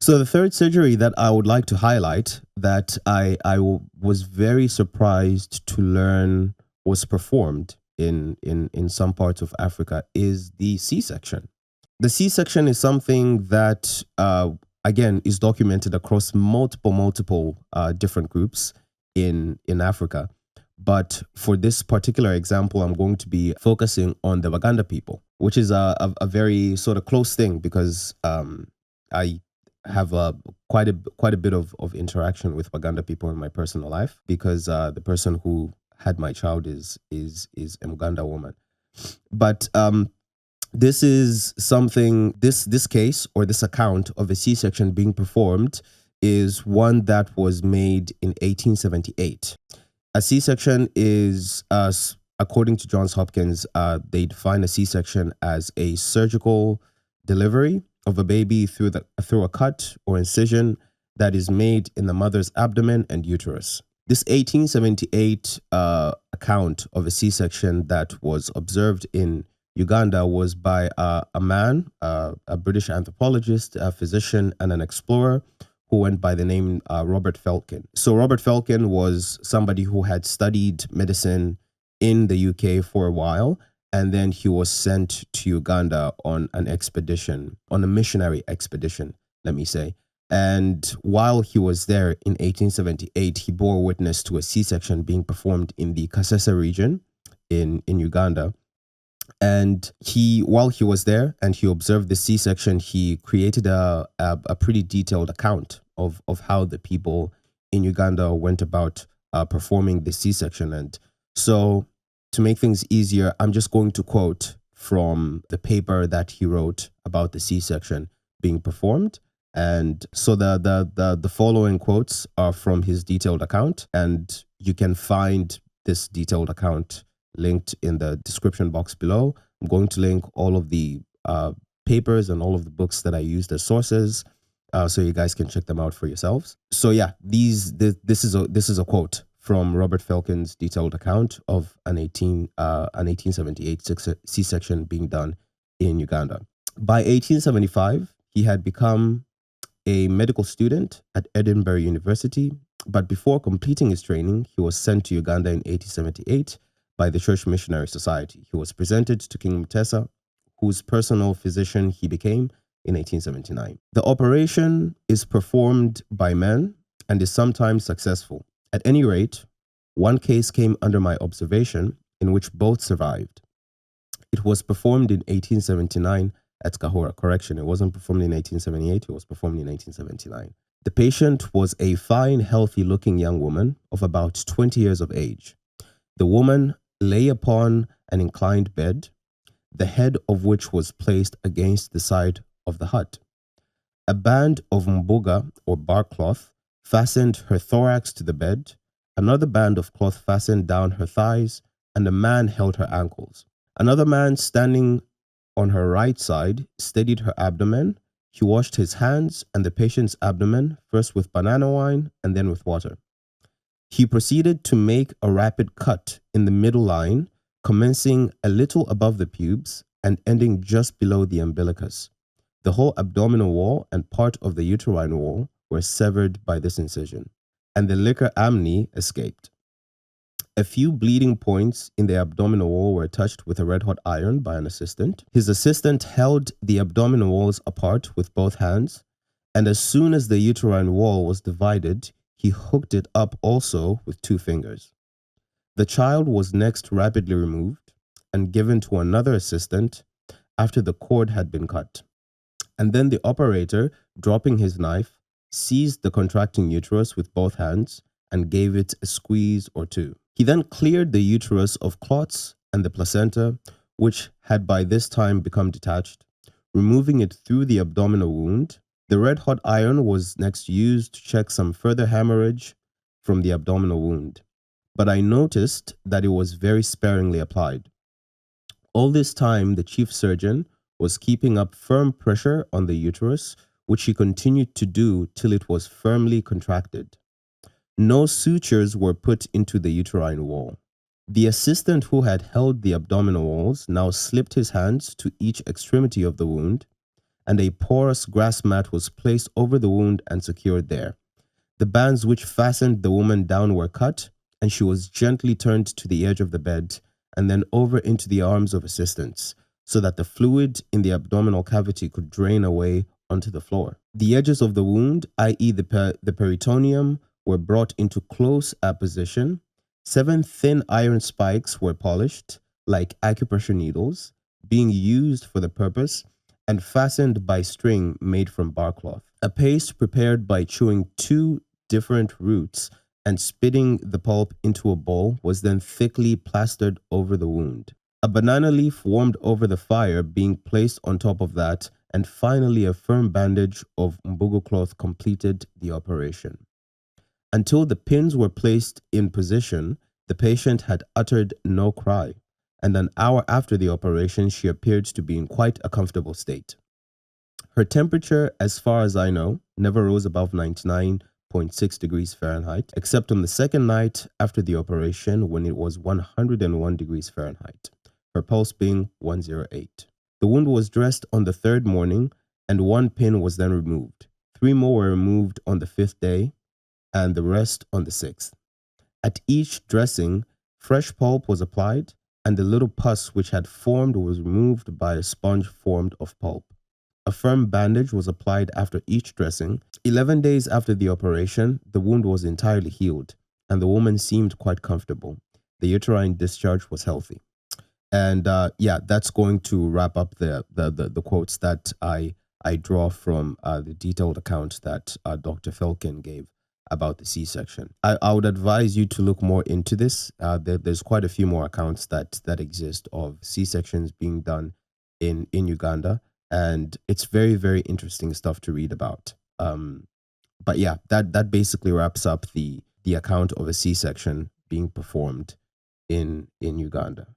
So the third surgery that I would like to highlight that was very surprised to learn was performed in some parts of Africa is the C-section. The C-section is something that, again, is documented across multiple different groups in Africa. But for this particular example, I'm going to be focusing on the Waganda people, which is a very sort of close thing because I have quite a bit of interaction with Waganda people in my personal life because the person who had my child is a Uganda woman. But this is something, this case or this account of a C-section being performed is one that was made in 1878. A C-section is, according to Johns Hopkins, they define a C-section as a surgical delivery of a baby through a cut or incision that is made in the mother's abdomen and uterus. This 1878 account of a C-section that was observed in Uganda was by a man, a British anthropologist, a physician, and an explorer who went by the name Robert Felkin. So Robert Felkin was somebody who had studied medicine in the UK for a while, and then he was sent to Uganda on an expedition, on a missionary expedition, let me say. And while he was there in 1878, he bore witness to a C-section being performed in the Kasese region in Uganda. And while he was there and he observed the C-section, he created a pretty detailed account of how the people in Uganda went about performing the C-section. And so to make things easier, I'm just going to quote from the paper that he wrote about the C-section being performed. And so the following quotes are from his detailed account, and you can find this detailed account linked in the description box below. I'm going to link all of the papers and all of the books that I used as sources, so you guys can check them out for yourselves. So yeah, this is a quote from Robert Felkin's detailed account of an 1878 C-section being done in Uganda. By 1875, he had become a medical student at Edinburgh University, but before completing his training, he was sent to Uganda in 1878 by the Church Missionary Society. He was presented to King Mutesa, whose personal physician he became in 1879. The operation is performed by men and is sometimes successful. At any rate, one case came under my observation in which both survived. It was performed in 1879 at Kahora. Correction, it wasn't performed in 1878, it was performed in 1879. The patient was a fine, healthy-looking young woman of about 20 years of age. The woman lay upon an inclined bed, the head of which was placed against the side of the hut. A band of mbuga, or bark cloth, fastened her thorax to the bed, another band of cloth fastened down her thighs, and a man held her ankles. Another man standing on her right side steadied her abdomen. He washed his hands and the patient's abdomen, first with banana wine and then with water. He proceeded to make a rapid cut in the middle line, commencing a little above the pubes and ending just below the umbilicus. The whole abdominal wall and part of the uterine wall were severed by this incision, and the liquor amni escaped. A few bleeding points in the abdominal wall were touched with a red-hot iron by an assistant. His assistant held the abdominal walls apart with both hands, and as soon as the uterine wall was divided, he hooked it up also with 2 fingers. The child was next rapidly removed and given to another assistant after the cord had been cut. And then the operator, dropping his knife, seized the contracting uterus with both hands and gave it a squeeze or 2. He then cleared the uterus of clots and the placenta, which had by this time become detached, removing it through the abdominal wound. The red-hot iron was next used to check some further hemorrhage from the abdominal wound, but I noticed that it was very sparingly applied. All this time, the chief surgeon was keeping up firm pressure on the uterus, which he continued to do till it was firmly contracted. No sutures were put into the uterine wall. The assistant who had held the abdominal walls now slipped his hands to each extremity of the wound, and a porous grass mat was placed over the wound and secured there. The bands which fastened the woman down were cut, and she was gently turned to the edge of the bed and then over into the arms of assistants, so that the fluid in the abdominal cavity could drain away onto the floor. The edges of the wound, i.e. the peritoneum, were brought into close apposition. 7 thin iron spikes were polished, like acupressure needles, being used for the purpose, and fastened by string made from bar cloth. A paste prepared by chewing 2 different roots and spitting the pulp into a bowl was then thickly plastered over the wound. A banana leaf warmed over the fire being placed on top of that, and finally a firm bandage of mbugo cloth completed the operation. Until the pins were placed in position, the patient had uttered no cry, and an hour after the operation she appeared to be in quite a comfortable state. Her temperature, as far as I know, never rose above 99.6 degrees Fahrenheit, except on the second night after the operation when it was 101 degrees Fahrenheit, her pulse being 108. The wound was dressed on the 3rd morning, and 1 pin was then removed. 3 more were removed on the 5th day, and the rest on the 6th. At each dressing, fresh pulp was applied, and the little pus which had formed was removed by a sponge formed of pulp. A firm bandage was applied after each dressing. 11 days after the operation, the wound was entirely healed, and the woman seemed quite comfortable. The uterine discharge was healthy. And that's going to wrap up the quotes that I draw from the detailed account that Dr. Felkin gave about the C-section. I would advise you to look more into this. There's quite a few more accounts that exist of C-sections being done in Uganda. And it's very, very interesting stuff to read about. But yeah, that basically wraps up the account of a C-section being performed in Uganda.